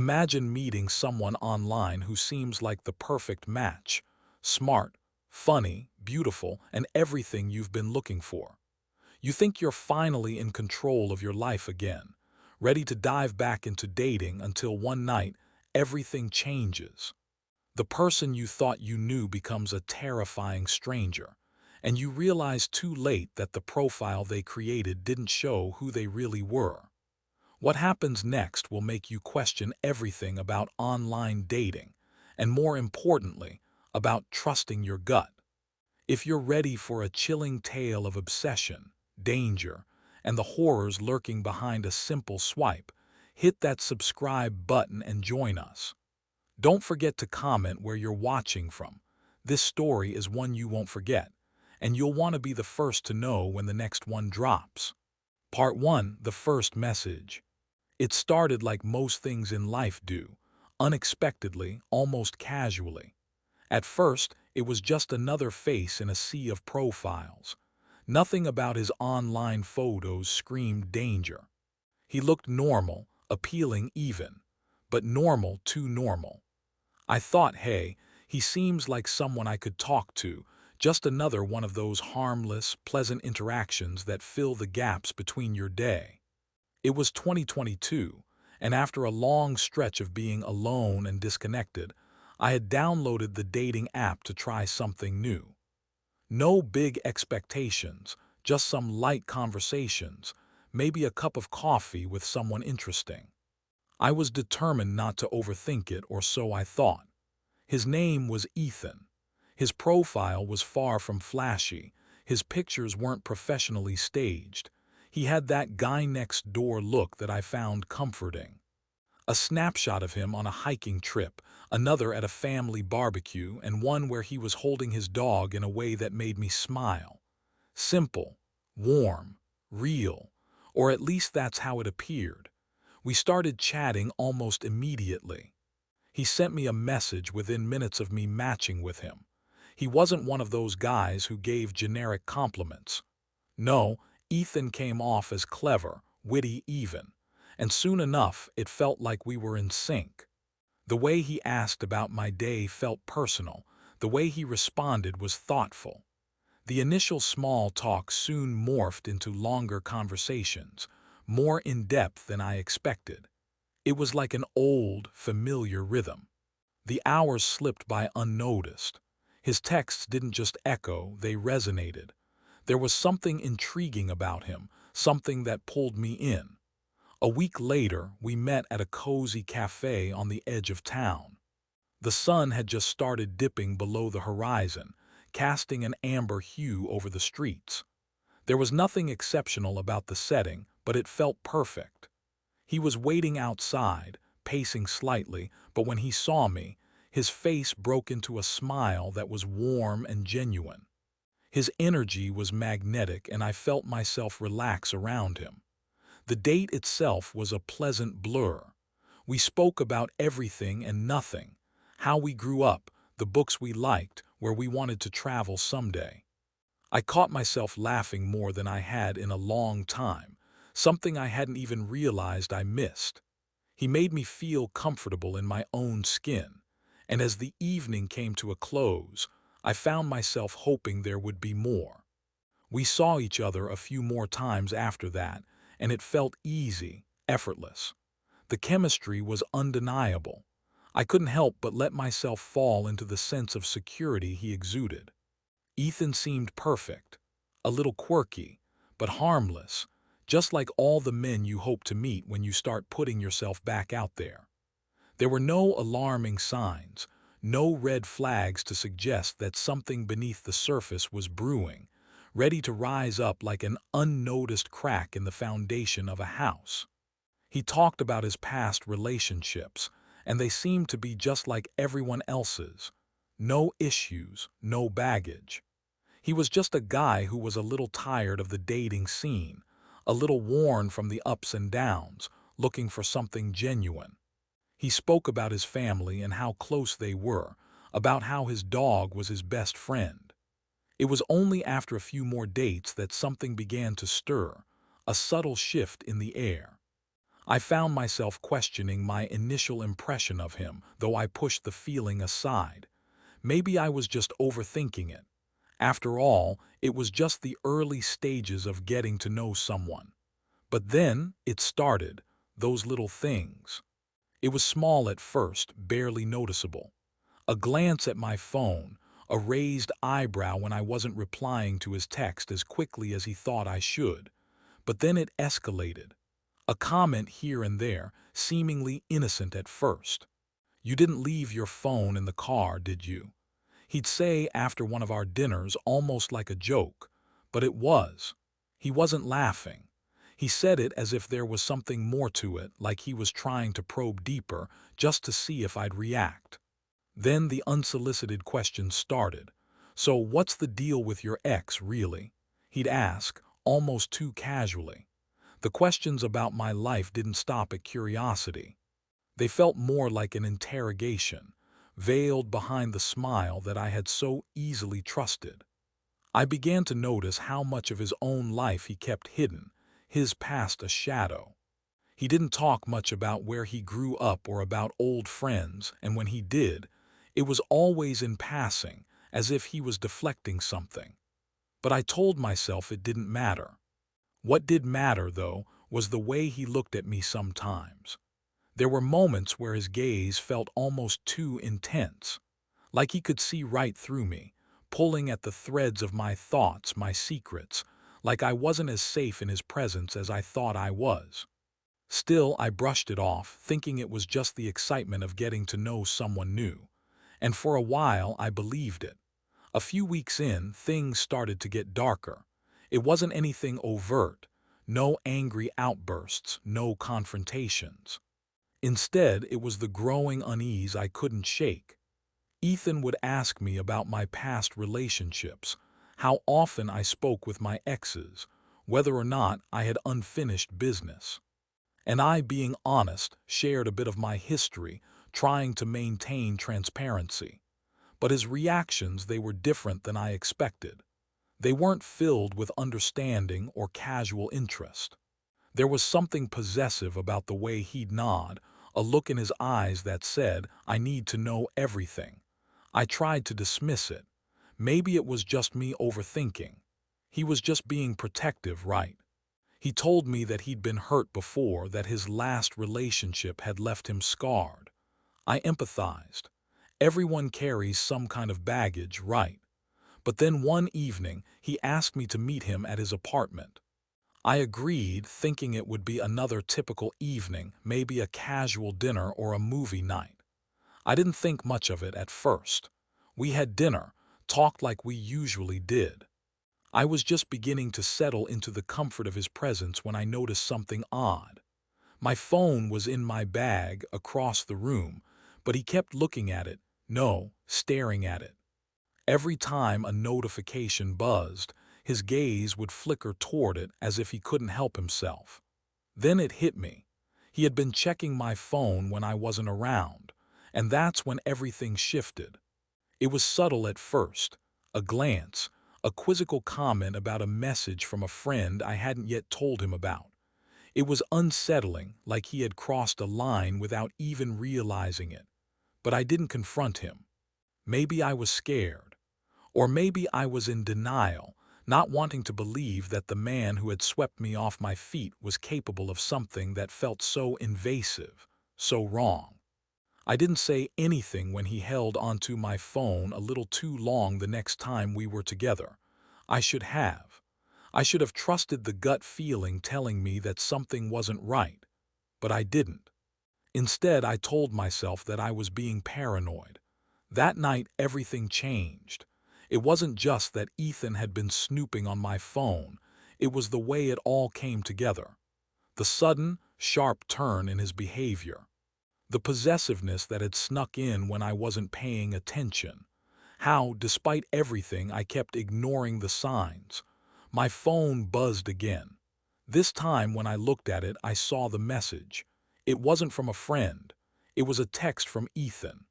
Imagine meeting someone online who seems like the perfect match. Smart, funny, beautiful, and everything you've been looking for. You think you're finally in control of your life again, ready to dive back into dating until one night, everything changes. The person you thought you knew becomes a terrifying stranger, and you realize too late that the profile they created didn't show who they really were. What happens next will make you question everything about online dating, and more importantly, about trusting your gut. If you're ready for a chilling tale of obsession, danger, and the horrors lurking behind a simple swipe, hit that subscribe button and join us. Don't forget to comment where you're watching from. This story is one you won't forget, and you'll want to be the first to know when the next one drops. Part 1: The First Message. It started like most things in life do, unexpectedly, almost casually. At first, it was just another face in a sea of profiles. Nothing about his online photos screamed danger. He looked normal, appealing even, but normal too normal. I thought, hey, he seems like someone I could talk to, just another one of those harmless, pleasant interactions that fill the gaps between your day. It was 2022, and after a long stretch of being alone and disconnected, I had downloaded the dating app to try something new. No big expectations, just some light conversations, maybe a cup of coffee with someone interesting. I was determined not to overthink it, or so I thought. His name was Ethan. His profile was far from flashy. His pictures weren't professionally staged. He had that guy next door look that I found comforting. A snapshot of him on a hiking trip, another at a family barbecue, and one where he was holding his dog in a way that made me smile. Simple, warm, real, or at least that's how it appeared. We started chatting almost immediately. He sent me a message within minutes of me matching with him. He wasn't one of those guys who gave generic compliments. No, Ethan came off as clever, witty even, and soon enough it felt like we were in sync. The way he asked about my day felt personal, the way he responded was thoughtful. The initial small talk soon morphed into longer conversations, more in-depth than I expected. It was like an old, familiar rhythm. The hours slipped by unnoticed. His texts didn't just echo, they resonated. There was something intriguing about him, something that pulled me in. A week later, we met at a cozy cafe on the edge of town. The sun had just started dipping below the horizon, casting an amber hue over the streets. There was nothing exceptional about the setting, but it felt perfect. He was waiting outside, pacing slightly, but when he saw me, his face broke into a smile that was warm and genuine. His energy was magnetic, and I felt myself relax around him. The date itself was a pleasant blur. We spoke about everything and nothing: how we grew up, the books we liked, where we wanted to travel someday. I caught myself laughing more than I had in a long time, something I hadn't even realized I missed. He made me feel comfortable in my own skin, and as the evening came to a close, I found myself hoping there would be more. We saw each other a few more times after that, and it felt easy, effortless. The chemistry was undeniable. I couldn't help but let myself fall into the sense of security he exuded. Ethan seemed perfect, a little quirky, but harmless, just like all the men you hope to meet when you start putting yourself back out there. There were no alarming signs, no red flags to suggest that something beneath the surface was brewing, ready to rise up like an unnoticed crack in the foundation of a house. He talked about his past relationships, and they seemed to be just like everyone else's. No issues, no baggage. He was just a guy who was a little tired of the dating scene, a little worn from the ups and downs, looking for something genuine. He spoke about his family and how close they were, about how his dog was his best friend. It was only after a few more dates that something began to stir, a subtle shift in the air. I found myself questioning my initial impression of him, though I pushed the feeling aside. Maybe I was just overthinking it. After all, it was just the early stages of getting to know someone. But then it started, those little things. It was small at first, barely noticeable. A glance at my phone, a raised eyebrow when I wasn't replying to his text as quickly as he thought I should. But then it escalated. A comment here and there, seemingly innocent at first. "You didn't leave your phone in the car, did you?" He'd say after one of our dinners, almost like a joke. But it was. He wasn't laughing. He said it as if there was something more to it, like he was trying to probe deeper, just to see if I'd react. Then the unsolicited questions started. "So what's the deal with your ex, really?" He'd ask, almost too casually. The questions about my life didn't stop at curiosity. They felt more like an interrogation, veiled behind the smile that I had so easily trusted. I began to notice how much of his own life he kept hidden, his past a shadow. He didn't talk much about where he grew up or about old friends, and when he did, it was always in passing, as if he was deflecting something. But I told myself it didn't matter. What did matter, though, was the way he looked at me sometimes. There were moments where his gaze felt almost too intense, like he could see right through me, pulling at the threads of my thoughts, my secrets, like I wasn't as safe in his presence as I thought I was. Still, I brushed it off, thinking it was just the excitement of getting to know someone new. And for a while, I believed it. A few weeks in, things started to get darker. It wasn't anything overt, no angry outbursts, no confrontations. Instead, it was the growing unease I couldn't shake. Ethan would ask me about my past relationships, how often I spoke with my exes, whether or not I had unfinished business. And I, being honest, shared a bit of my history, trying to maintain transparency. But his reactions, they were different than I expected. They weren't filled with understanding or casual interest. There was something possessive about the way he'd nod, a look in his eyes that said, "I need to know everything." I tried to dismiss it. Maybe it was just me overthinking. He was just being protective, right? He told me that he'd been hurt before, that his last relationship had left him scarred. I empathized. Everyone carries some kind of baggage, right? But then one evening, he asked me to meet him at his apartment. I agreed, thinking it would be another typical evening, maybe a casual dinner or a movie night. I didn't think much of it at first. We had dinner, talked like we usually did. I was just beginning to settle into the comfort of his presence when I noticed something odd. My phone was in my bag across the room, but he kept looking at it, no, staring at it. Every time a notification buzzed, his gaze would flicker toward it as if he couldn't help himself. Then it hit me. He had been checking my phone when I wasn't around, and that's when everything shifted. It was subtle at first, a glance, a quizzical comment about a message from a friend I hadn't yet told him about. It was unsettling, like he had crossed a line without even realizing it. But I didn't confront him. Maybe I was scared. Or maybe I was in denial, not wanting to believe that the man who had swept me off my feet was capable of something that felt so invasive, so wrong. I didn't say anything when he held onto my phone a little too long the next time we were together. I should have. I should have trusted the gut feeling telling me that something wasn't right. But I didn't. Instead, I told myself that I was being paranoid. That night, everything changed. It wasn't just that Ethan had been snooping on my phone. It was the way it all came together. The sudden, sharp turn in his behavior. The possessiveness that had snuck in when I wasn't paying attention. How, despite everything, I kept ignoring the signs. My phone buzzed again. This time, when I looked at it, I saw the message. It wasn't from a friend. It was a text from Ethan.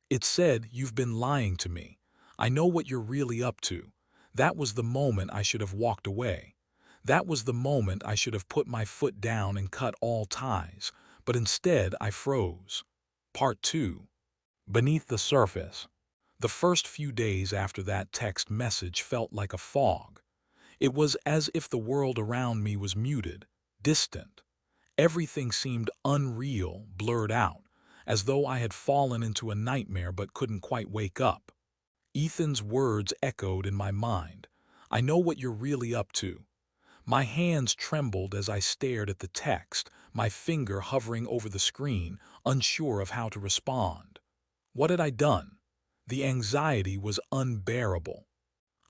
It said, "You've been lying to me. I know what you're really up to." That was the moment I should have walked away. That was the moment I should have put my foot down and cut all ties, but instead I froze. Part 2. Beneath the surface. The first few days after that text message felt like a fog. It was as if the world around me was muted, distant. Everything seemed unreal, blurred out, as though I had fallen into a nightmare but couldn't quite wake up. Ethan's words echoed in my mind. "I know what you're really up to." My hands trembled as I stared at the text, my finger hovering over the screen, unsure of how to respond. What had I done? The anxiety was unbearable.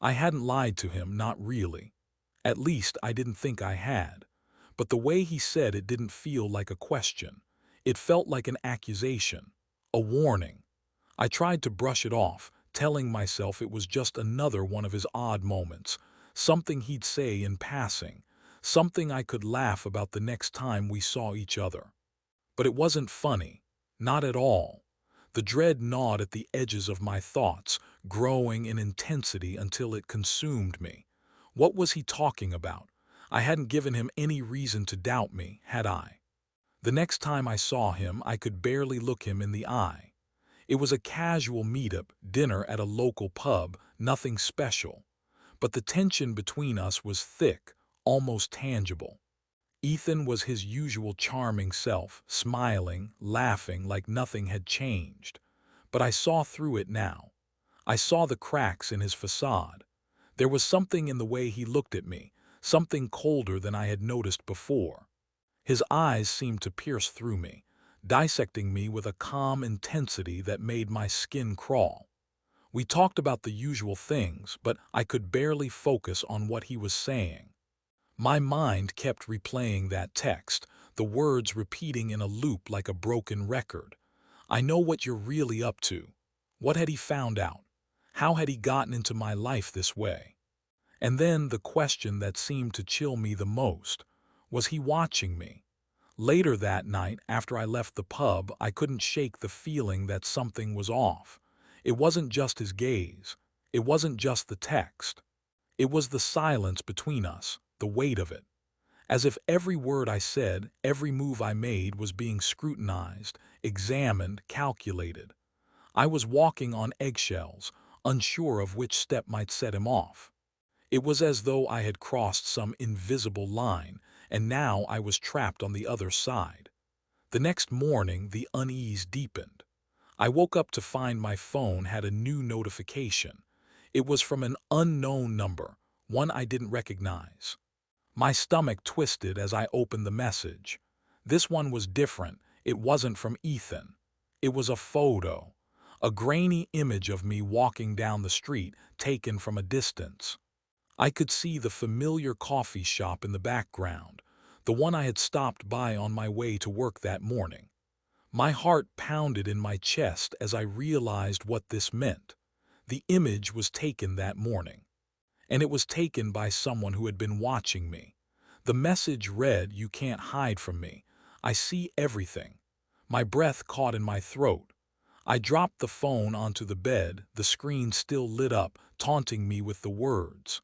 I hadn't lied to him, not really. At least I didn't think I had. But the way he said it didn't feel like a question. It felt like an accusation, a warning. I tried to brush it off, telling myself it was just another one of his odd moments, something he'd say in passing, something I could laugh about the next time we saw each other. But it wasn't funny, not at all. The dread gnawed at the edges of my thoughts, growing in intensity until it consumed me. What was he talking about? I hadn't given him any reason to doubt me, had I? The next time I saw him, I could barely look him in the eye. It was a casual meetup, dinner at a local pub, nothing special. But the tension between us was thick, almost tangible. Ethan was his usual charming self, smiling, laughing like nothing had changed. But I saw through it now. I saw the cracks in his facade. There was something in the way he looked at me, something colder than I had noticed before. His eyes seemed to pierce through me, dissecting me with a calm intensity that made my skin crawl. We talked about the usual things, but I could barely focus on what he was saying. My mind kept replaying that text, the words repeating in a loop like a broken record. "I know what you're really up to." What had he found out? How had he gotten into my life this way? And then the question that seemed to chill me the most: was he watching me? Later that night, after I left the pub, I couldn't shake the feeling that something was off. It wasn't just his gaze. It wasn't just the text. It was the silence between us, the weight of it. As if every word I said, every move I made was being scrutinized, examined, calculated. I was walking on eggshells, unsure of which step might set him off. It was as though I had crossed some invisible line, and now I was trapped on the other side. The next morning, the unease deepened. I woke up to find my phone had a new notification. It was from an unknown number, one I didn't recognize. My stomach twisted as I opened the message. This one was different. It wasn't from Ethan. It was a photo, a grainy image of me walking down the street, taken from a distance. I could see the familiar coffee shop in the background, the one I had stopped by on my way to work that morning. My heart pounded in my chest as I realized what this meant. The image was taken that morning. And it was taken by someone who had been watching me. The message read, "You can't hide from me. I see everything." My breath caught in my throat. I dropped the phone onto the bed, the screen still lit up, taunting me with the words.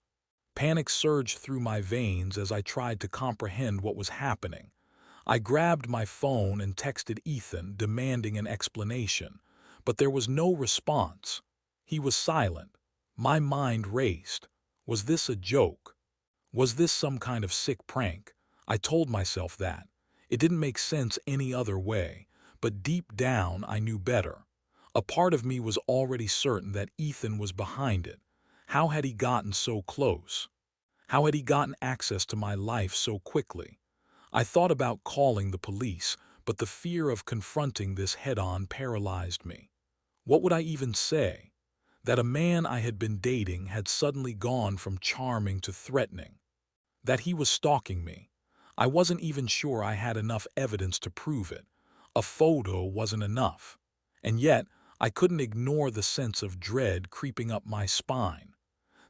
Panic surged through my veins as I tried to comprehend what was happening. I grabbed my phone and texted Ethan, demanding an explanation. But there was no response. He was silent. My mind raced. Was this a joke? Was this some kind of sick prank? I told myself that. It didn't make sense any other way, but deep down I knew better. A part of me was already certain that Ethan was behind it. How had he gotten so close? How had he gotten access to my life so quickly? I thought about calling the police, but the fear of confronting this head-on paralyzed me. What would I even say? That a man I had been dating had suddenly gone from charming to threatening. That he was stalking me. I wasn't even sure I had enough evidence to prove it. A photo wasn't enough. And yet, I couldn't ignore the sense of dread creeping up my spine.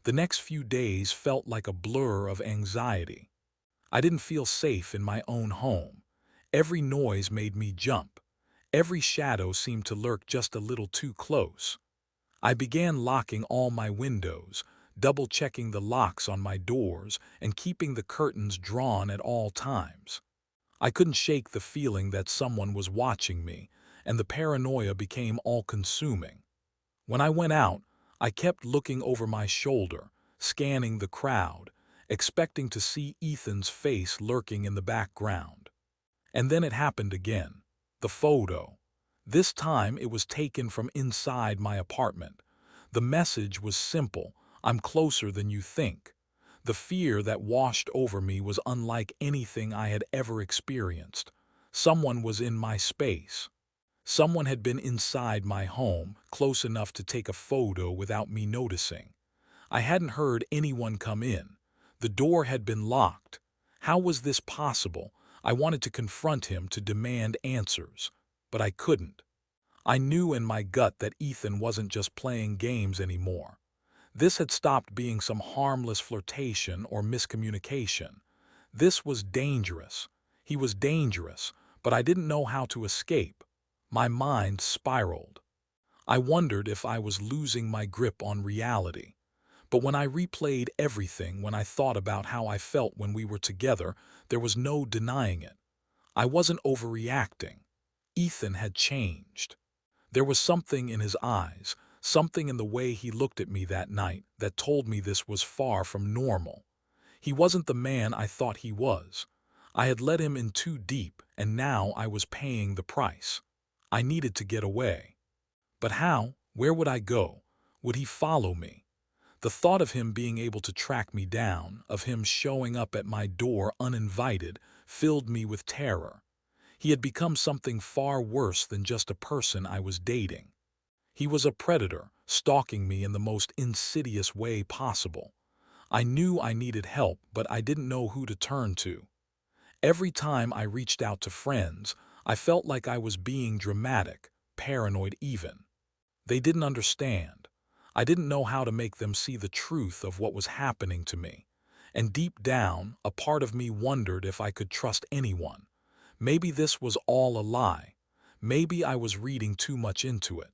The next few days felt like a blur of anxiety. I didn't feel safe in my own home. Every noise made me jump. Every shadow seemed to lurk just a little too close. I began locking all my windows, double-checking the locks on my doors and keeping the curtains drawn at all times. I couldn't shake the feeling that someone was watching me, and the paranoia became all-consuming. When I went out, I kept looking over my shoulder, scanning the crowd, expecting to see Ethan's face lurking in the background. And then it happened again. The photo. This time it was taken from inside my apartment. The message was simple: "I'm closer than you think." The fear that washed over me was unlike anything I had ever experienced. Someone was in my space. Someone had been inside my home, close enough to take a photo without me noticing. I hadn't heard anyone come in. The door had been locked. How was this possible? I wanted to confront him, to demand answers, but I couldn't. I knew in my gut that Ethan wasn't just playing games anymore. This had stopped being some harmless flirtation or miscommunication. This was dangerous. He was dangerous, but I didn't know how to escape. My mind spiraled. I wondered if I was losing my grip on reality. But when I replayed everything, when I thought about how I felt when we were together, there was no denying it. I wasn't overreacting. Ethan had changed. There was something in his eyes, something in the way he looked at me that night, that told me this was far from normal. He wasn't the man I thought he was. I had let him in too deep, and now I was paying the price. I needed to get away. But how? Where would I go? Would he follow me? The thought of him being able to track me down, of him showing up at my door uninvited, filled me with terror. He had become something far worse than just a person I was dating. He was a predator, stalking me in the most insidious way possible. I knew I needed help, but I didn't know who to turn to. Every time I reached out to friends, I felt like I was being dramatic, paranoid even. They didn't understand. I didn't know how to make them see the truth of what was happening to me. And deep down, a part of me wondered if I could trust anyone. Maybe this was all a lie. Maybe I was reading too much into it.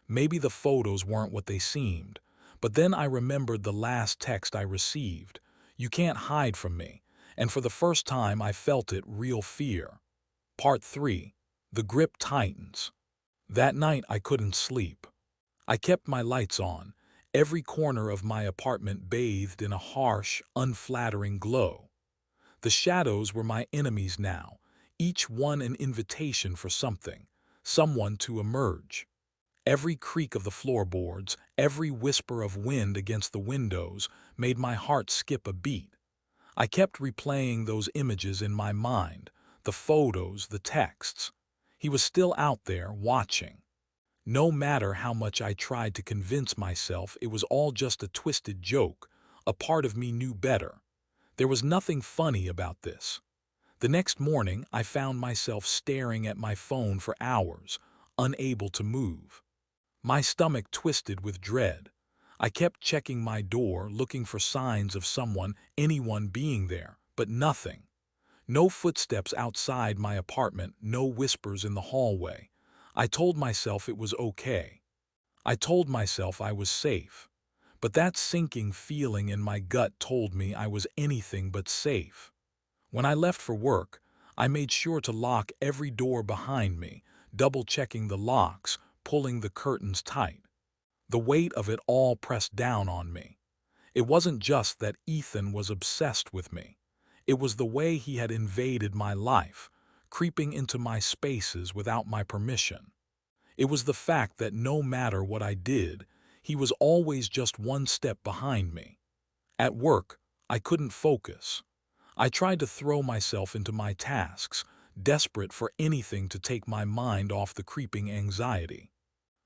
Maybe the photos weren't what they seemed. But then I remembered the last text I received. "You can't hide from me." And for the first time I felt it, real fear. Part 3. The grip tightens. That night I couldn't sleep. I kept my lights on, every corner of my apartment bathed in a harsh, unflattering glow. The shadows were my enemies now, each one an invitation for something, someone to emerge. Every creak of the floorboards, every whisper of wind against the windows made my heart skip a beat. I kept replaying those images in my mind, the photos, the texts. He was still out there, watching. No matter how much I tried to convince myself it was all just a twisted joke, a part of me knew better. There was nothing funny about this. The next morning, I found myself staring at my phone for hours, unable to move. My stomach twisted with dread. I kept checking my door, looking for signs of someone, anyone being there, but nothing. No footsteps outside my apartment, no whispers in the hallway. I told myself it was okay. I told myself I was safe. But that sinking feeling in my gut told me I was anything but safe. When I left for work, I made sure to lock every door behind me, double-checking the locks, pulling the curtains tight. The weight of it all pressed down on me. It wasn't just that Ethan was obsessed with me. It was the way he had invaded my life, creeping into my spaces without my permission. It was the fact that no matter what I did, he was always just one step behind me. At work, I couldn't focus. I tried to throw myself into my tasks, desperate for anything to take my mind off the creeping anxiety.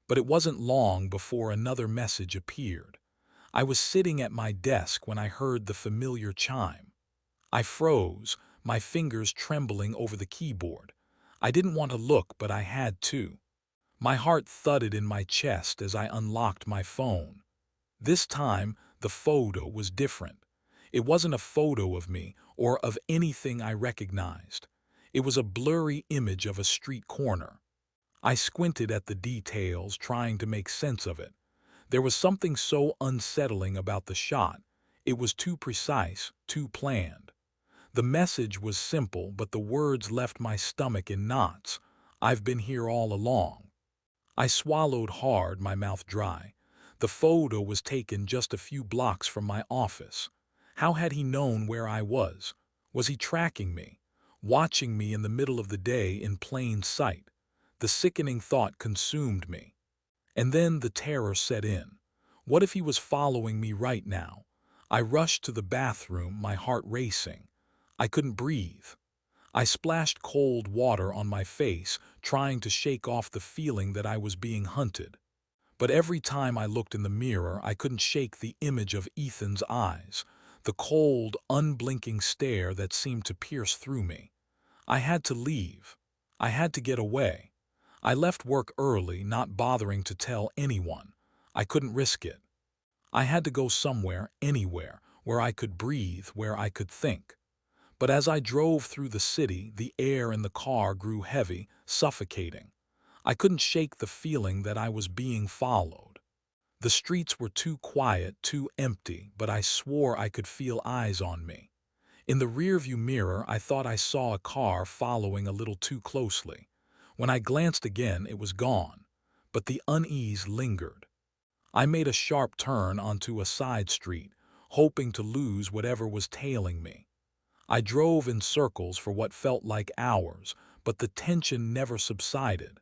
But it wasn't long before another message appeared. I was sitting at my desk when I heard the familiar chime. I froze, my fingers trembling over the keyboard. I didn't want to look, but I had to. My heart thudded in my chest as I unlocked my phone. This time, the photo was different. It wasn't a photo of me or of anything I recognized. It was a blurry image of a street corner. I squinted at the details, trying to make sense of it. There was something so unsettling about the shot. It was too precise, too planned. The message was simple, but the words left my stomach in knots. "I've been here all along." I swallowed hard, my mouth dry. The photo was taken just a few blocks from my office. How had he known where I was? Was he tracking me? Watching me in the middle of the day in plain sight? The sickening thought consumed me. And then the terror set in. What if he was following me right now? I rushed to the bathroom, my heart racing. I couldn't breathe. I splashed cold water on my face, trying to shake off the feeling that I was being hunted. But every time I looked in the mirror, I couldn't shake the image of Ethan's eyes, the cold, unblinking stare that seemed to pierce through me. I had to leave. I had to get away. I left work early, not bothering to tell anyone. I couldn't risk it. I had to go somewhere, anywhere, where I could breathe, where I could think. But as I drove through the city, the air in the car grew heavy, suffocating. I couldn't shake the feeling that I was being followed. The streets were too quiet, too empty, but I swore I could feel eyes on me. In the rearview mirror, I thought I saw a car following a little too closely. When I glanced again, it was gone, but the unease lingered. I made a sharp turn onto a side street, hoping to lose whatever was tailing me. I drove in circles for what felt like hours, but the tension never subsided.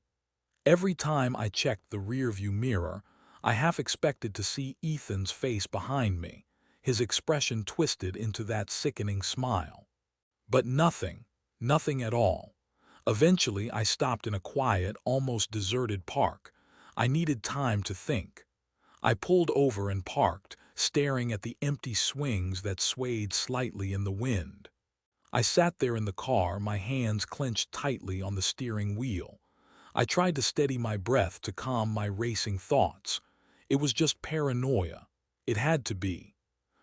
Every time I checked the rearview mirror, I half expected to see Ethan's face behind me, his expression twisted into that sickening smile. But nothing, nothing at all. Eventually, I stopped in a quiet, almost deserted park. I needed time to think. I pulled over and parked, staring at the empty swings that swayed slightly in the wind. I sat there in the car, my hands clenched tightly on the steering wheel. I tried to steady my breath to calm my racing thoughts. It was just paranoia. It had to be.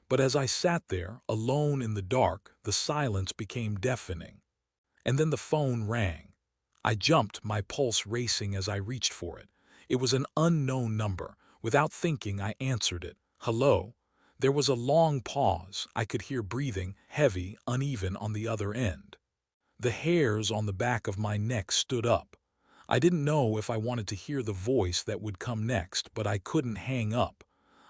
But as I sat there, alone in the dark, the silence became deafening. And then the phone rang. I jumped, my pulse racing as I reached for it. It was an unknown number. Without thinking, I answered it. "Hello?" There was a long pause. I could hear breathing, heavy, uneven on the other end. The hairs on the back of my neck stood up. I didn't know if I wanted to hear the voice that would come next, but I couldn't hang up.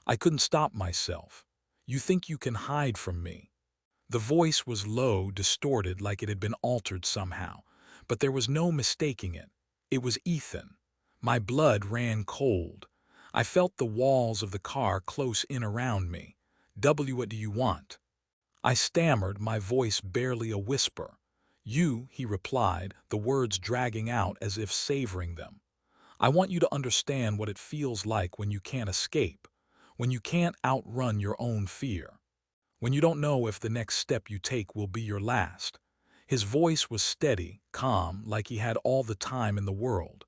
I couldn't stop myself. "You think you can hide from me?" The voice was low, distorted, like it had been altered somehow, but there was no mistaking it. It was Ethan. My blood ran cold. I felt the walls of the car close in around me. What do you want?" I stammered, my voice barely a whisper. "You," he replied, the words dragging out as if savoring them. "I want you to understand what it feels like when you can't escape, when you can't outrun your own fear, when you don't know if the next step you take will be your last." His voice was steady, calm, like he had all the time in the world.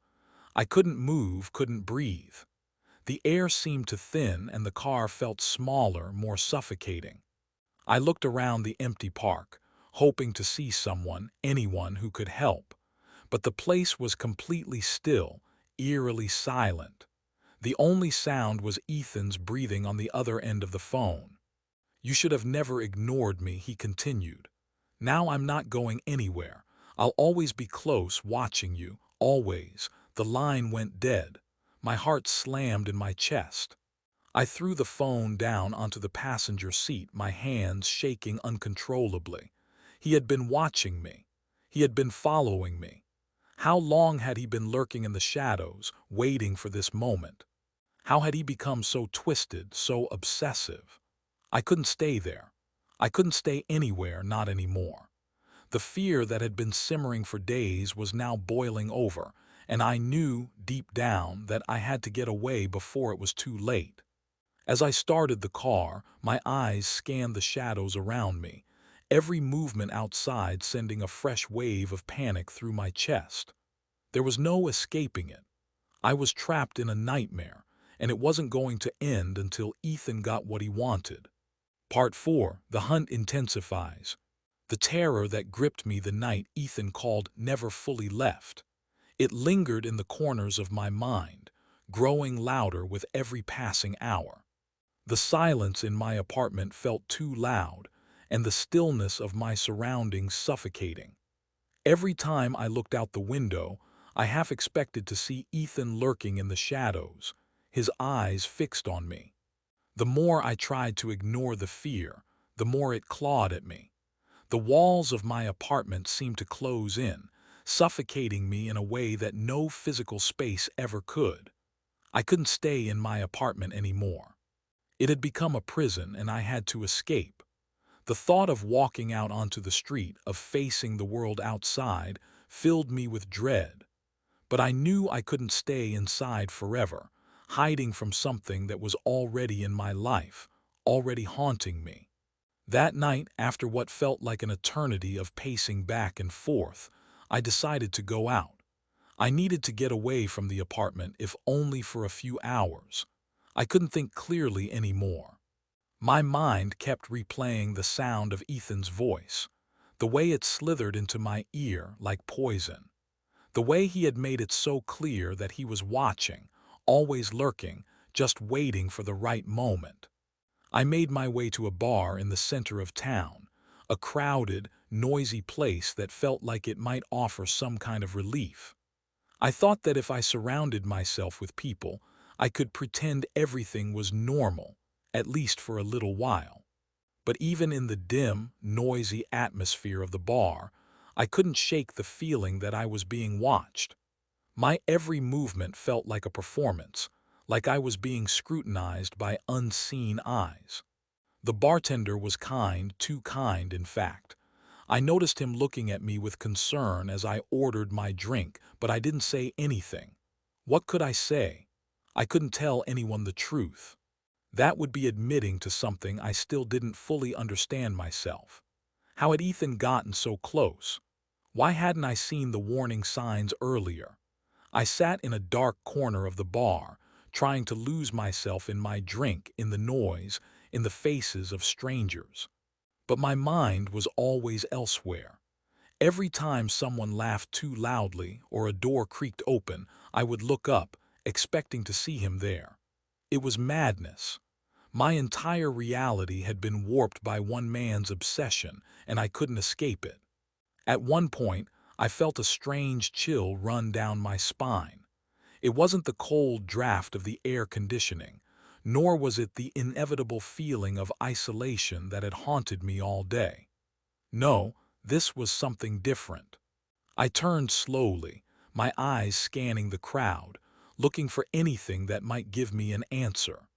I couldn't move, couldn't breathe. The air seemed to thin and the car felt smaller, more suffocating. I looked around the empty park, hoping to see someone, anyone who could help. But the place was completely still, eerily silent. The only sound was Ethan's breathing on the other end of the phone. "You should have never ignored me," he continued. "Now I'm not going anywhere. I'll always be close, watching you, always." The line went dead. My heart slammed in my chest. I threw the phone down onto the passenger seat, my hands shaking uncontrollably. He had been watching me. He had been following me. How long had he been lurking in the shadows, waiting for this moment? How had he become so twisted, so obsessive? I couldn't stay there. I couldn't stay anywhere, not anymore. The fear that had been simmering for days was now boiling over, and I knew, deep down, that I had to get away before it was too late. As I started the car, my eyes scanned the shadows around me, every movement outside sending a fresh wave of panic through my chest. There was no escaping it. I was trapped in a nightmare, and it wasn't going to end until Ethan got what he wanted. Part 4. The hunt intensifies. The terror that gripped me the night Ethan called never fully left. It lingered in the corners of my mind, growing louder with every passing hour. The silence in my apartment felt too loud, and the stillness of my surroundings suffocating. Every time I looked out the window, I half expected to see Ethan lurking in the shadows, his eyes fixed on me. The more I tried to ignore the fear, the more it clawed at me. The walls of my apartment seemed to close in, suffocating me in a way that no physical space ever could. I couldn't stay in my apartment anymore. It had become a prison and I had to escape. The thought of walking out onto the street, of facing the world outside, filled me with dread. But I knew I couldn't stay inside forever, hiding from something that was already in my life, already haunting me. That night, after what felt like an eternity of pacing back and forth, I decided to go out. I needed to get away from the apartment, if only for a few hours. I couldn't think clearly anymore. My mind kept replaying the sound of Ethan's voice, the way it slithered into my ear like poison, the way he had made it so clear that he was watching, always lurking, just waiting for the right moment. I made my way to a bar in the center of town, a crowded, noisy place that felt like it might offer some kind of relief. I thought that if I surrounded myself with people, I could pretend everything was normal, at least for a little while. But even in the dim, noisy atmosphere of the bar, I couldn't shake the feeling that I was being watched. My every movement felt like a performance, like I was being scrutinized by unseen eyes. The bartender was kind, too kind, in fact. I noticed him looking at me with concern as I ordered my drink, but I didn't say anything. What could I say? I couldn't tell anyone the truth. That would be admitting to something I still didn't fully understand myself. How had Ethan gotten so close? Why hadn't I seen the warning signs earlier? I sat in a dark corner of the bar, trying to lose myself in my drink, in the noise, in the faces of strangers. But my mind was always elsewhere. Every time someone laughed too loudly or a door creaked open, I would look up, expecting to see him there. It was madness. My entire reality had been warped by one man's obsession, and I couldn't escape it. At one point, I felt a strange chill run down my spine. It wasn't the cold draft of the air conditioning, nor was it the inevitable feeling of isolation that had haunted me all day. No, this was something different. I turned slowly, my eyes scanning the crowd, looking for anything that might give me an answer.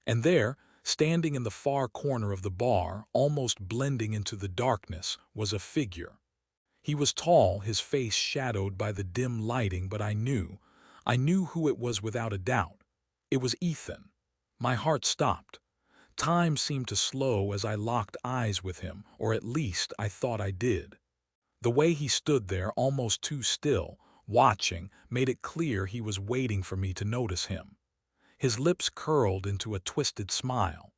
And there, standing in the far corner of the bar, almost blending into the darkness, was a figure. He was tall, his face shadowed by the dim lighting, but I knew who it was without a doubt. It was Ethan. My heart stopped. Time seemed to slow as I locked eyes with him, or at least I thought I did. The way he stood there, almost too still, watching, made it clear he was waiting for me to notice him. His lips curled into a twisted smile.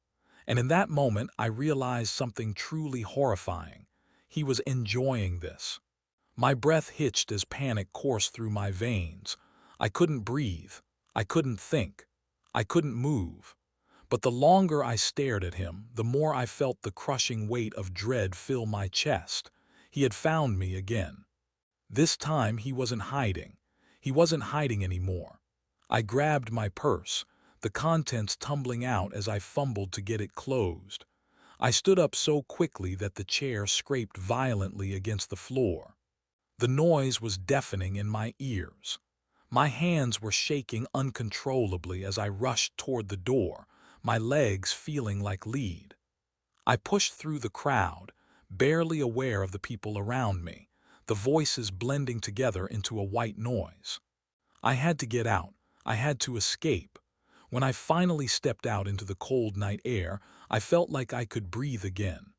And in that moment, I realized something truly horrifying. He was enjoying this. My breath hitched as panic coursed through my veins. I couldn't breathe. I couldn't think. I couldn't move. But the longer I stared at him, the more I felt the crushing weight of dread fill my chest. He had found me again. This time he wasn't hiding. He wasn't hiding anymore. I grabbed my purse, the contents tumbling out as I fumbled to get it closed. I stood up so quickly that the chair scraped violently against the floor. The noise was deafening in my ears. My hands were shaking uncontrollably as I rushed toward the door, my legs feeling like lead. I pushed through the crowd, barely aware of the people around me, the voices blending together into a white noise. I had to get out. I had to escape. When I finally stepped out into the cold night air, I felt like I could breathe again.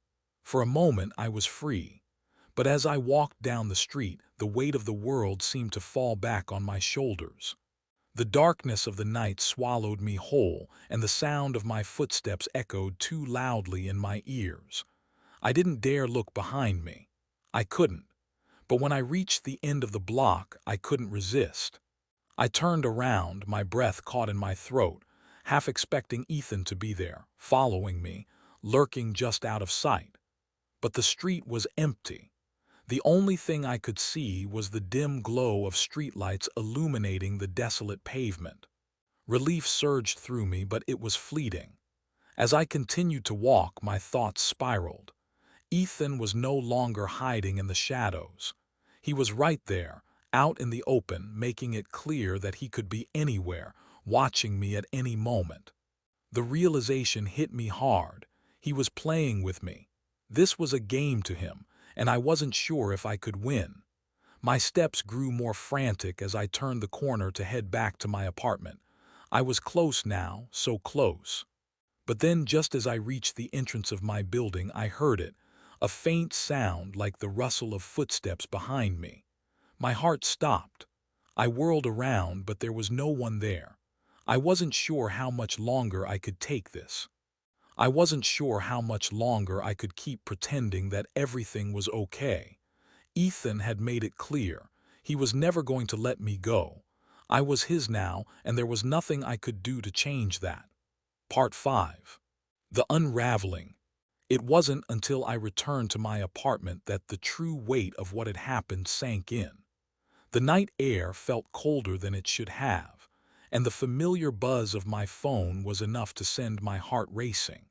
For a moment, I was free. But as I walked down the street, the weight of the world seemed to fall back on my shoulders. The darkness of the night swallowed me whole, and the sound of my footsteps echoed too loudly in my ears. I didn't dare look behind me. I couldn't. But when I reached the end of the block, I couldn't resist. I turned around, my breath caught in my throat, half expecting Ethan to be there, following me, lurking just out of sight. But the street was empty. The only thing I could see was the dim glow of streetlights illuminating the desolate pavement. Relief surged through me, but it was fleeting. As I continued to walk, my thoughts spiraled. Ethan was no longer hiding in the shadows. He was right there, out in the open, making it clear that he could be anywhere, watching me at any moment. The realization hit me hard. He was playing with me. This was a game to him, and I wasn't sure if I could win. My steps grew more frantic as I turned the corner to head back to my apartment. I was close now, so close. But then, just as I reached the entrance of my building, I heard it, a faint sound like the rustle of footsteps behind me. My heart stopped. I whirled around, but there was no one there. I wasn't sure how much longer I could take this. I wasn't sure how much longer I could keep pretending that everything was okay. Ethan had made it clear. He was never going to let me go. I was his now, and there was nothing I could do to change that. Part 5. The Unraveling. It wasn't until I returned to my apartment that the true weight of what had happened sank in. The night air felt colder than it should have, and the familiar buzz of my phone was enough to send my heart racing.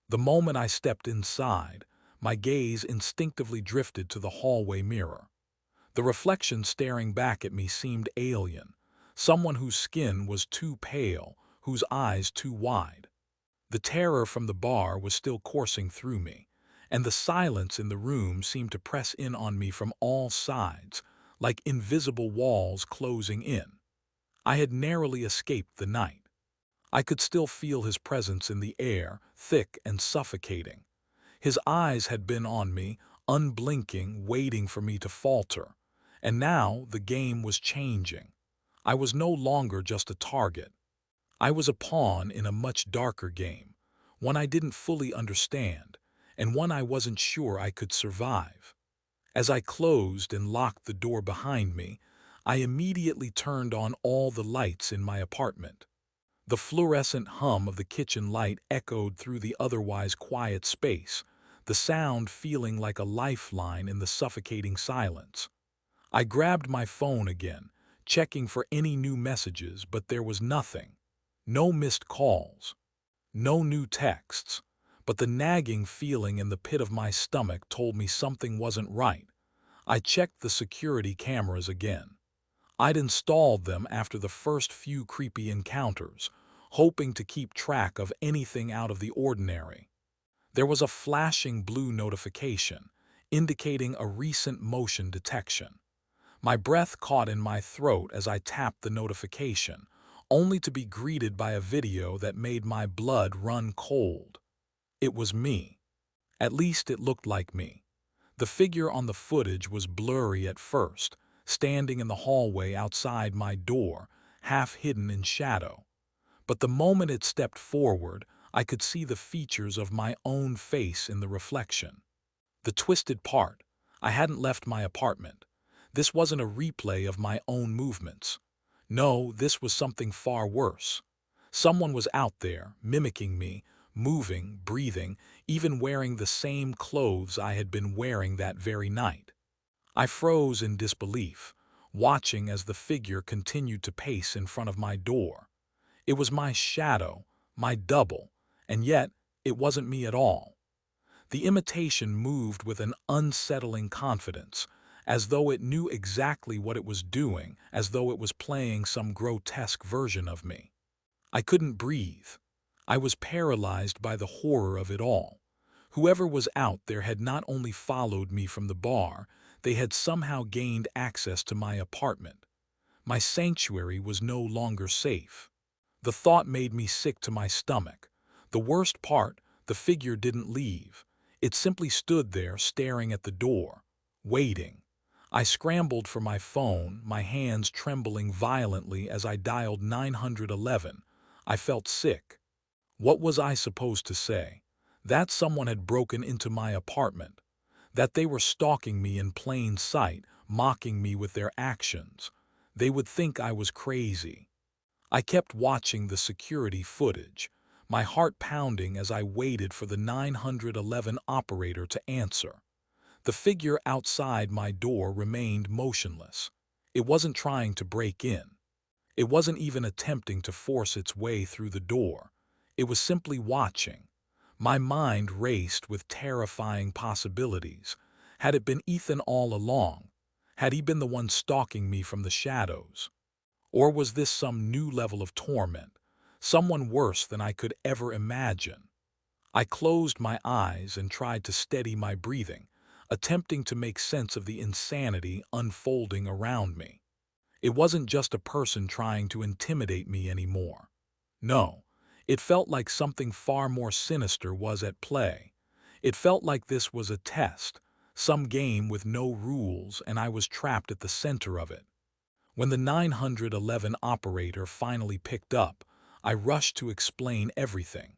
The moment I stepped inside, my gaze instinctively drifted to the hallway mirror. The reflection staring back at me seemed alien, someone whose skin was too pale, whose eyes too wide. The terror from the bar was still coursing through me, and the silence in the room seemed to press in on me from all sides, like invisible walls closing in. I had narrowly escaped the night. I could still feel his presence in the air, thick and suffocating. His eyes had been on me, unblinking, waiting for me to falter. And now the game was changing. I was no longer just a target. I was a pawn in a much darker game, one I didn't fully understand, and one I wasn't sure I could survive. As I closed and locked the door behind me, I immediately turned on all the lights in my apartment. The fluorescent hum of the kitchen light echoed through the otherwise quiet space, the sound feeling like a lifeline in the suffocating silence. I grabbed my phone again, checking for any new messages, but there was nothing. No missed calls, no new texts, but the nagging feeling in the pit of my stomach told me something wasn't right. I checked the security cameras again. I'd installed them after the first few creepy encounters, hoping to keep track of anything out of the ordinary. There was a flashing blue notification, indicating a recent motion detection. My breath caught in my throat as I tapped the notification, only to be greeted by a video that made my blood run cold. It was me. At least it looked like me. The figure on the footage was blurry at first, standing in the hallway outside my door, half hidden in shadow. But the moment it stepped forward, I could see the features of my own face in the reflection. The twisted part, I hadn't left my apartment. This wasn't a replay of my own movements. No, this was something far worse. Someone was out there, mimicking me, moving, breathing, even wearing the same clothes I had been wearing that very night. I froze in disbelief, watching as the figure continued to pace in front of my door. It was my shadow, my double, and yet it wasn't me at all. The imitation moved with an unsettling confidence, as though it knew exactly what it was doing, as though it was playing some grotesque version of me. I couldn't breathe. I was paralyzed by the horror of it all. Whoever was out there had not only followed me from the bar, they had somehow gained access to my apartment. My sanctuary was no longer safe. The thought made me sick to my stomach. The worst part, the figure didn't leave. It simply stood there staring at the door, waiting. I scrambled for my phone, my hands trembling violently as I dialed 911. I felt sick. What was I supposed to say? That someone had broken into my apartment. That they were stalking me in plain sight, mocking me with their actions. They would think I was crazy. I kept watching the security footage, my heart pounding as I waited for the 911 operator to answer. The figure outside my door remained motionless. It wasn't trying to break in. It wasn't even attempting to force its way through the door. It was simply watching. My mind raced with terrifying possibilities. Had it been Ethan all along? Had he been the one stalking me from the shadows? Or was this some new level of torment, someone worse than I could ever imagine? I closed my eyes and tried to steady my breathing, attempting to make sense of the insanity unfolding around me. It wasn't just a person trying to intimidate me anymore. No, it felt like something far more sinister was at play. It felt like this was a test, some game with no rules, and I was trapped at the center of it. When the 911 operator finally picked up, I rushed to explain everything.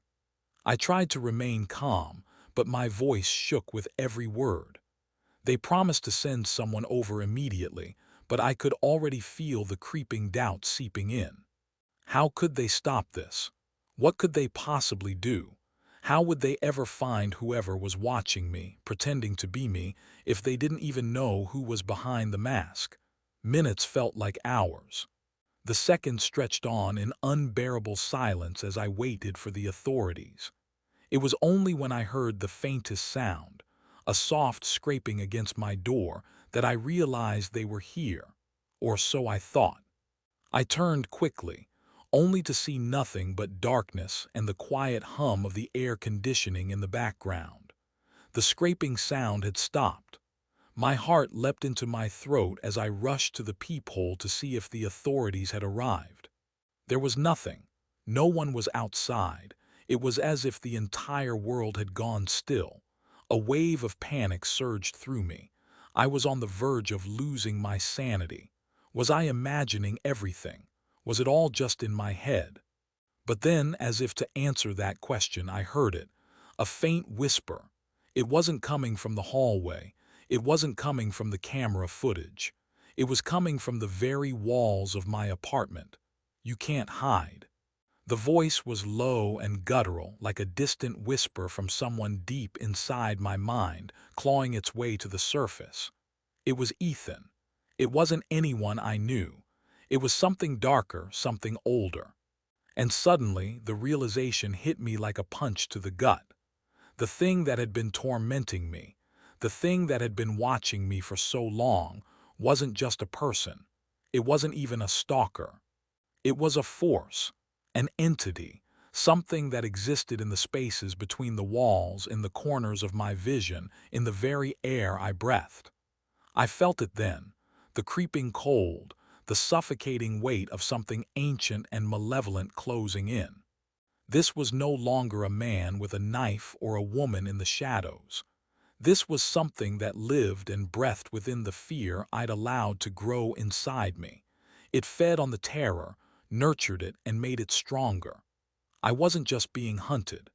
I tried to remain calm, but my voice shook with every word. They promised to send someone over immediately, but I could already feel the creeping doubt seeping in. How could they stop this? What could they possibly do? How would they ever find whoever was watching me, pretending to be me, if they didn't even know who was behind the mask? Minutes felt like hours. The seconds stretched on in unbearable silence as I waited for the authorities. It was only when I heard the faintest sound, a soft scraping against my door, that I realized they were here, or so I thought. I turned quickly, only to see nothing but darkness and the quiet hum of the air conditioning in the background. The scraping sound had stopped. My heart leapt into my throat as I rushed to the peephole to see if the authorities had arrived. There was nothing. No one was outside. It was as if the entire world had gone still. A wave of panic surged through me. I was on the verge of losing my sanity. Was I imagining everything? Was it all just in my head? But then, as if to answer that question, I heard it. A faint whisper. It wasn't coming from the hallway. It wasn't coming from the camera footage. It was coming from the very walls of my apartment. You can't hide. The voice was low and guttural, like a distant whisper from someone deep inside my mind, clawing its way to the surface. It was Ethan. It wasn't anyone I knew. It was something darker, something older. And suddenly, the realization hit me like a punch to the gut. The thing that had been tormenting me, the thing that had been watching me for so long, wasn't just a person. It wasn't even a stalker. It was a force, an entity, something that existed in the spaces between the walls, in the corners of my vision, in the very air I breathed. I felt it then, the creeping cold, the suffocating weight of something ancient and malevolent closing in. This was no longer a man with a knife or a woman in the shadows. This was something that lived and breathed within the fear I'd allowed to grow inside me. It fed on the terror, nurtured it, and made it stronger. I wasn't just being hunted.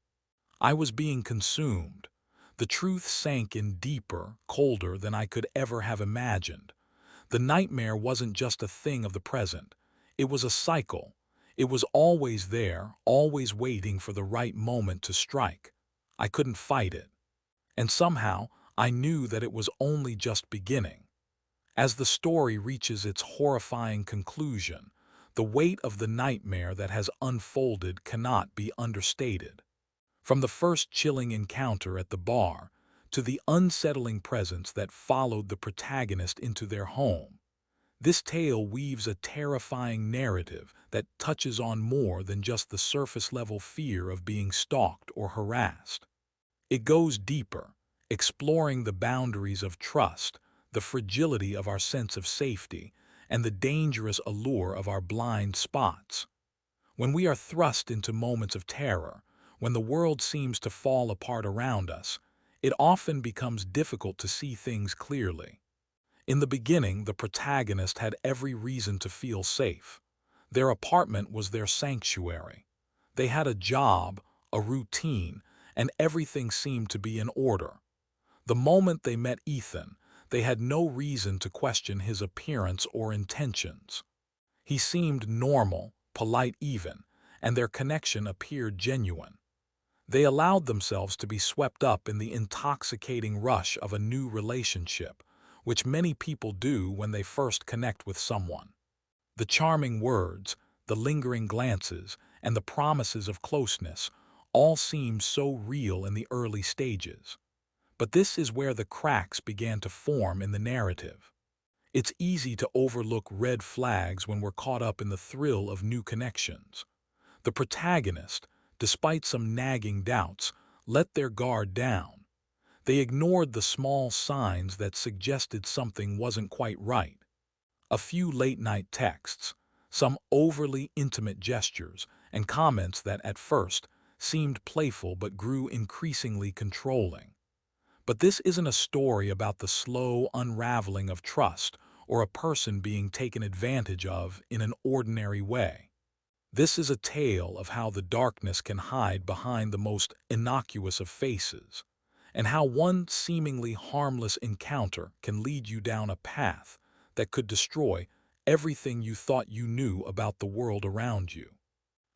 I was being consumed. The truth sank in deeper, colder than I could ever have imagined. The nightmare wasn't just a thing of the present. It was a cycle. It was always there, always waiting for the right moment to strike. I couldn't fight it. And somehow, I knew that it was only just beginning. As the story reaches its horrifying conclusion, the weight of the nightmare that has unfolded cannot be understated. From the first chilling encounter at the bar to the unsettling presence that followed the protagonist into their home, this tale weaves a terrifying narrative that touches on more than just the surface-level fear of being stalked or harassed. It goes deeper, exploring the boundaries of trust, the fragility of our sense of safety, and the dangerous allure of our blind spots. When we are thrust into moments of terror, when the world seems to fall apart around us, it often becomes difficult to see things clearly. In the beginning, the protagonist had every reason to feel safe. Their apartment was their sanctuary. They had a job, a routine, and everything seemed to be in order. The moment they met Ethan, they had no reason to question his appearance or intentions. He seemed normal, polite even, and their connection appeared genuine. They allowed themselves to be swept up in the intoxicating rush of a new relationship, which many people do when they first connect with someone. The charming words, the lingering glances, and the promises of closeness all seemed so real in the early stages. But this is where the cracks began to form in the narrative. It's easy to overlook red flags when we're caught up in the thrill of new connections. The protagonist, despite some nagging doubts, let their guard down. They ignored the small signs that suggested something wasn't quite right. A few late-night texts, some overly intimate gestures, and comments that at first seemed playful but grew increasingly controlling. But this isn't a story about the slow unraveling of trust or a person being taken advantage of in an ordinary way. This is a tale of how the darkness can hide behind the most innocuous of faces, and how one seemingly harmless encounter can lead you down a path that could destroy everything you thought you knew about the world around you.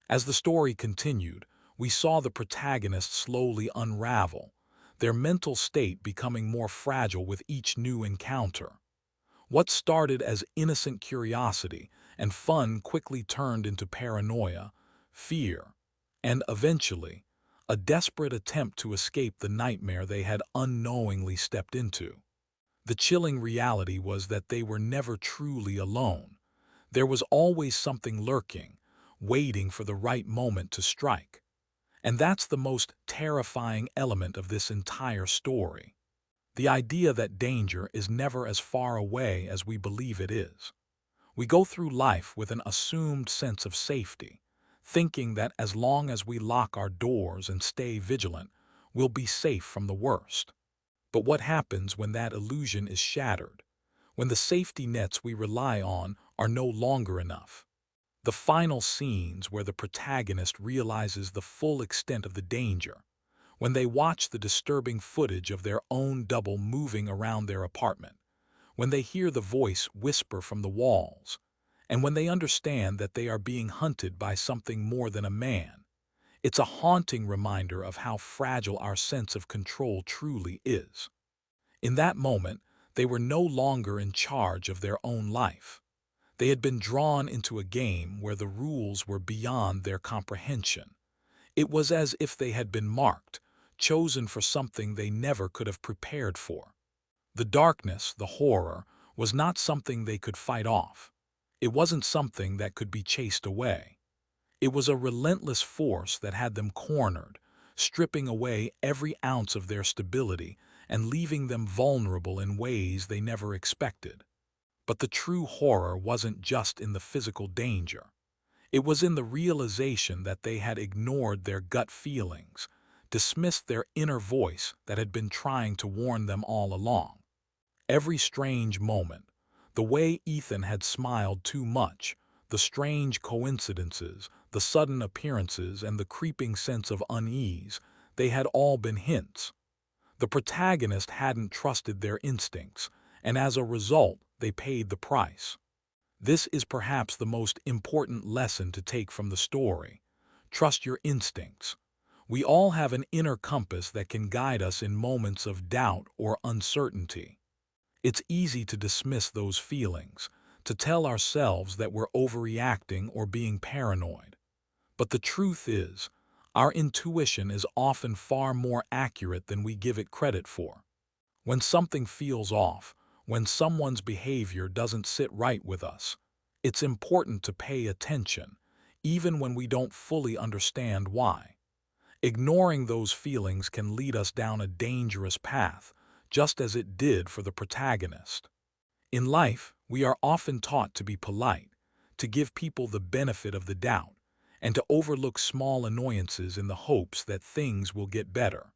As the story continued, we saw the protagonist slowly unravel, their mental state becoming more fragile with each new encounter. What started as innocent curiosity and fun quickly turned into paranoia, fear, and eventually, a desperate attempt to escape the nightmare they had unknowingly stepped into. The chilling reality was that they were never truly alone. There was always something lurking, waiting for the right moment to strike. And that's the most terrifying element of this entire story. The idea that danger is never as far away as we believe it is. We go through life with an assumed sense of safety, thinking that as long as we lock our doors and stay vigilant, we'll be safe from the worst. But what happens when that illusion is shattered? When the safety nets we rely on are no longer enough? The final scenes where the protagonist realizes the full extent of the danger, when they watch the disturbing footage of their own double moving around their apartment, when they hear the voice whisper from the walls, and when they understand that they are being hunted by something more than a man. It's a haunting reminder of how fragile our sense of control truly is. In that moment, they were no longer in charge of their own life. They had been drawn into a game where the rules were beyond their comprehension. It was as if they had been marked, chosen for something they never could have prepared for. The darkness, the horror, was not something they could fight off. It wasn't something that could be chased away. It was a relentless force that had them cornered, stripping away every ounce of their stability and leaving them vulnerable in ways they never expected. But the true horror wasn't just in the physical danger. It was in the realization that they had ignored their gut feelings, dismissed their inner voice that had been trying to warn them all along. Every strange moment, the way Ethan had smiled too much, the strange coincidences, the sudden appearances, and the creeping sense of unease, they had all been hints. The protagonist hadn't trusted their instincts, and as a result, they paid the price. This is perhaps the most important lesson to take from the story. Trust your instincts. We all have an inner compass that can guide us in moments of doubt or uncertainty. It's easy to dismiss those feelings, to tell ourselves that we're overreacting or being paranoid. But the truth is, our intuition is often far more accurate than we give it credit for. When something feels off, when someone's behavior doesn't sit right with us, it's important to pay attention, even when we don't fully understand why. Ignoring those feelings can lead us down a dangerous path, just as it did for the protagonist. In life, we are often taught to be polite, to give people the benefit of the doubt, and to overlook small annoyances in the hopes that things will get better.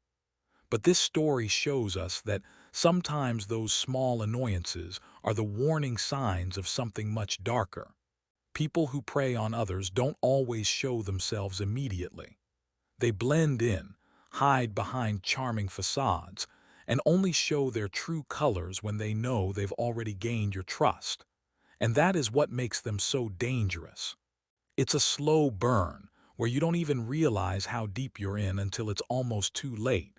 But this story shows us that sometimes those small annoyances are the warning signs of something much darker. People who prey on others don't always show themselves immediately. They blend in, hide behind charming facades, and only show their true colors when they know they've already gained your trust. And that is what makes them so dangerous. It's a slow burn, where you don't even realize how deep you're in until it's almost too late.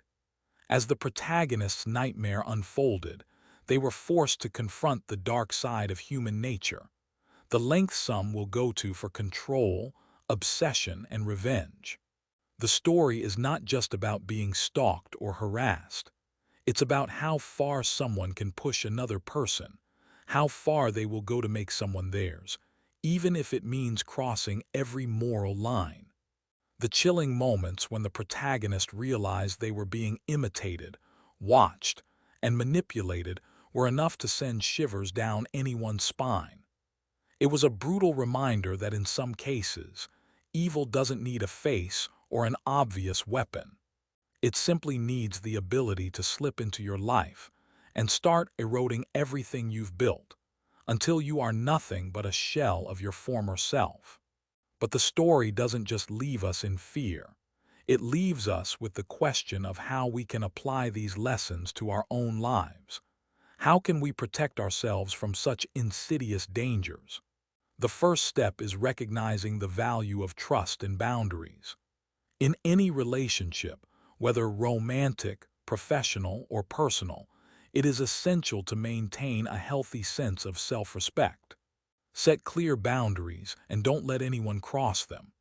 As the protagonist's nightmare unfolded, they were forced to confront the dark side of human nature, the lengths some will go to for control, obsession, and revenge. The story is not just about being stalked or harassed. It's about how far someone can push another person, how far they will go to make someone theirs, even if it means crossing every moral line. The chilling moments when the protagonist realized they were being imitated, watched, and manipulated were enough to send shivers down anyone's spine. It was a brutal reminder that in some cases, evil doesn't need a face or an obvious weapon. It simply needs the ability to slip into your life and start eroding everything you've built, until you are nothing but a shell of your former self. But the story doesn't just leave us in fear. It leaves us with the question of how we can apply these lessons to our own lives. How can we protect ourselves from such insidious dangers? The first step is recognizing the value of trust and boundaries. In any relationship, whether romantic, professional, or personal, it is essential to maintain a healthy sense of self-respect. Set clear boundaries and don't let anyone cross them.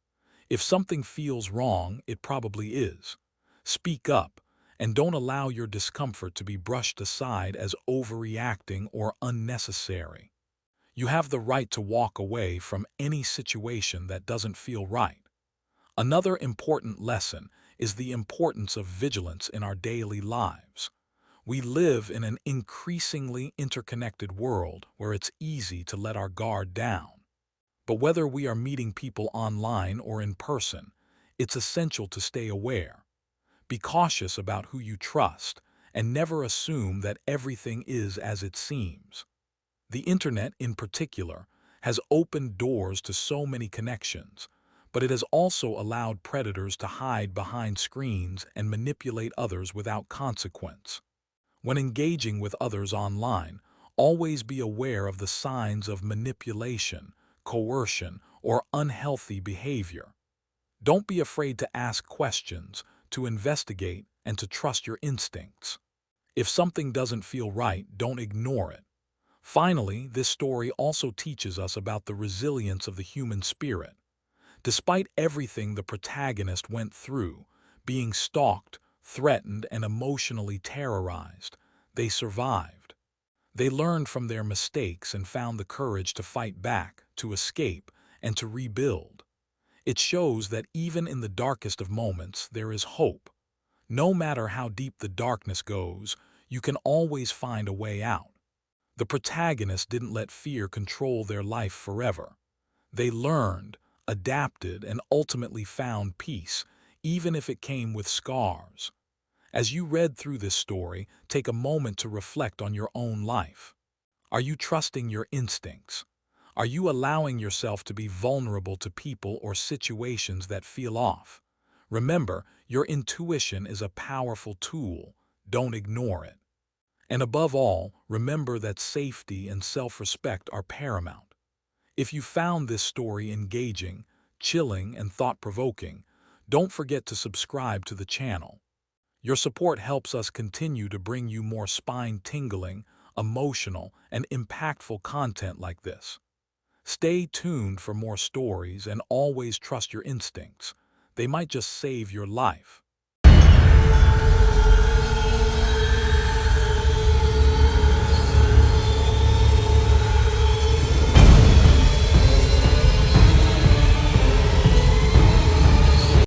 If something feels wrong, it probably is. Speak up and don't allow your discomfort to be brushed aside as overreacting or unnecessary. You have the right to walk away from any situation that doesn't feel right. Another important lesson is the importance of vigilance in our daily lives. We live in an increasingly interconnected world where it's easy to let our guard down. But whether we are meeting people online or in person, it's essential to stay aware. Be cautious about who you trust and never assume that everything is as it seems. The internet, in particular, has opened doors to so many connections, but it has also allowed predators to hide behind screens and manipulate others without consequence. When engaging with others online, always be aware of the signs of manipulation, coercion, or unhealthy behavior. Don't be afraid to ask questions, to investigate, and to trust your instincts. If something doesn't feel right, don't ignore it. Finally, this story also teaches us about the resilience of the human spirit. Despite everything the protagonist went through, being stalked, threatened, and emotionally terrorized, they survived. They learned from their mistakes and found the courage to fight back, to escape, and to rebuild. It shows that even in the darkest of moments, there is hope. No matter how deep the darkness goes, you can always find a way out. The protagonist didn't let fear control their life forever. They learned, adapted, and ultimately found peace, even if it came with scars. As you read through this story, take a moment to reflect on your own life. Are you trusting your instincts? Are you allowing yourself to be vulnerable to people or situations that feel off? Remember, your intuition is a powerful tool. Don't ignore it. And above all, remember that safety and self-respect are paramount. If you found this story engaging, chilling, and thought-provoking, don't forget to subscribe to the channel. Your support helps us continue to bring you more spine-tingling, emotional, and impactful content like this. Stay tuned for more stories and always trust your instincts. They might just save your life.